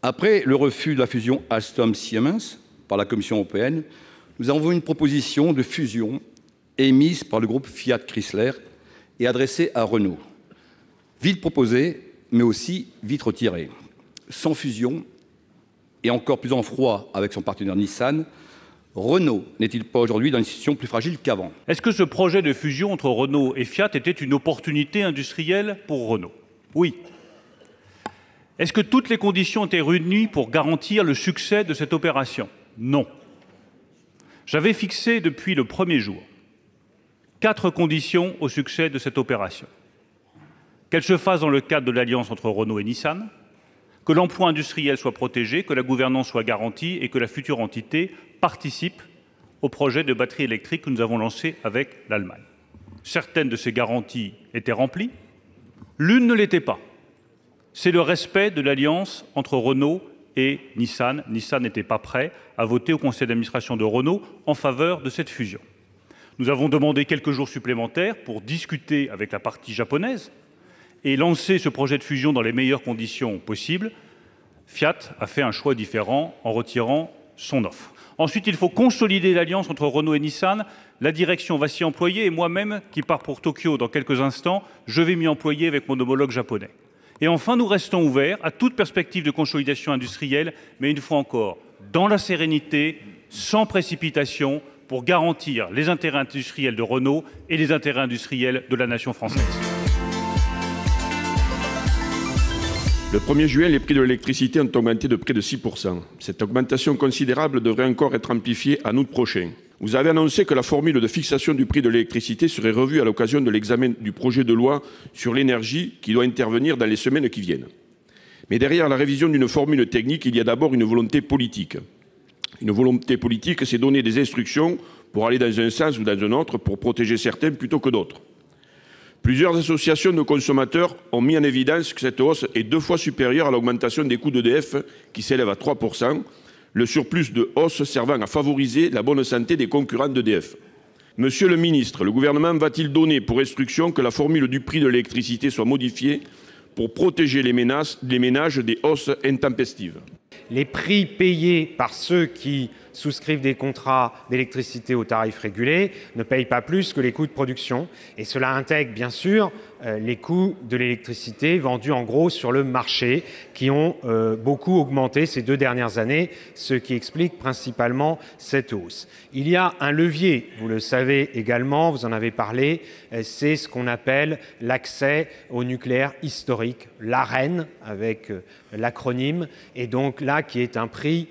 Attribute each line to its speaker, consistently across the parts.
Speaker 1: Après le refus de la fusion Alstom-Siemens par la Commission européenne, nous avons vu une proposition de fusion émise par le groupe Fiat Chrysler et adressée à Renault. Vite proposée, mais aussi vite retirée. Sans fusion, et encore plus en froid avec son partenaire Nissan, Renault n'est-il pas aujourd'hui dans une situation plus fragile qu'avant?
Speaker 2: Est-ce que ce projet de fusion entre Renault et Fiat était une opportunité industrielle pour Renault? Oui. Est-ce que toutes les conditions étaient réunies pour garantir le succès de cette opération? Non. J'avais fixé depuis le premier jour 4 conditions au succès de cette opération. Qu'elle se fasse dans le cadre de l'alliance entre Renault et Nissan, que l'emploi industriel soit protégé, que la gouvernance soit garantie et que la future entité participe au projet de batterie électrique que nous avons lancé avec l'Allemagne. Certaines de ces garanties étaient remplies, l'une ne l'était pas. C'est le respect de l'alliance entre Renault et Nissan. Nissan n'était pas prêt à voter au conseil d'administration de Renault en faveur de cette fusion. Nous avons demandé quelques jours supplémentaires pour discuter avec la partie japonaise et lancer ce projet de fusion dans les meilleures conditions possibles. Fiat a fait un choix différent en retirant son offre. Ensuite, il faut consolider l'alliance entre Renault et Nissan. La direction va s'y employer et moi-même, qui pars pour Tokyo dans quelques instants, je vais m'y employer avec mon homologue japonais. Et enfin, nous restons ouverts à toute perspective de consolidation industrielle, mais une fois encore, dans la sérénité, sans précipitation, pour garantir les intérêts industriels de Renault et les intérêts industriels de la nation française.
Speaker 3: Le 1er juin, les prix de l'électricité ont augmenté de près de 6%. Cette augmentation considérable devrait encore être amplifiée en août prochain. Vous avez annoncé que la formule de fixation du prix de l'électricité serait revue à l'occasion de l'examen du projet de loi sur l'énergie qui doit intervenir dans les semaines qui viennent. Mais derrière la révision d'une formule technique, il y a d'abord une volonté politique. Une volonté politique, c'est donner des instructions pour aller dans un sens ou dans un autre, pour protéger certains plutôt que d'autres. Plusieurs associations de consommateurs ont mis en évidence que cette hausse est 2 fois supérieure à l'augmentation des coûts d'EDF, qui s'élève à 3%, le surplus de hausse servant à favoriser la bonne santé des concurrents d'EDF. Monsieur le ministre, le gouvernement va-t-il donner pour instruction que la formule du prix de l'électricité soit modifiée pour protéger les ménages des hausses intempestives?
Speaker 4: Les prix payés par ceux qui souscrivent des contrats d'électricité au tarif régulé ne payent pas plus que les coûts de production. Et cela intègre bien sûr les coûts de l'électricité vendus en gros sur le marché qui ont beaucoup augmenté ces 2 dernières années, ce qui explique principalement cette hausse. Il y a un levier, vous le savez également, vous en avez parlé, c'est ce qu'on appelle l'accès au nucléaire historique, l'AREN avec l'acronyme, et donc là qui est un prix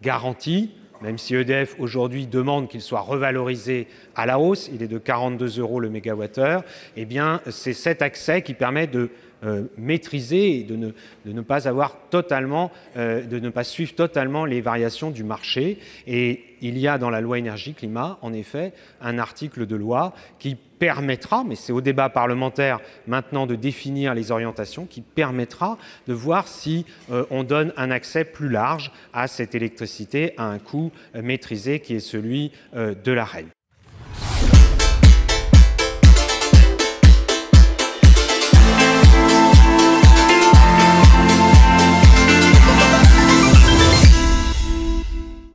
Speaker 4: garanti. Même si EDF aujourd'hui demande qu'il soit revalorisé à la hausse, il est de 42 € le mégawattheure, eh bien c'est cet accès qui permet de maîtriser et de ne pas avoir totalement, de ne pas suivre totalement les variations du marché. Et il y a dans la loi énergie-climat, en effet, un article de loi qui permettra, mais c'est au débat parlementaire maintenant de définir les orientations, qui permettra de voir si on donne un accès plus large à cette électricité à un coût maîtrisé qui est celui de l'AREN.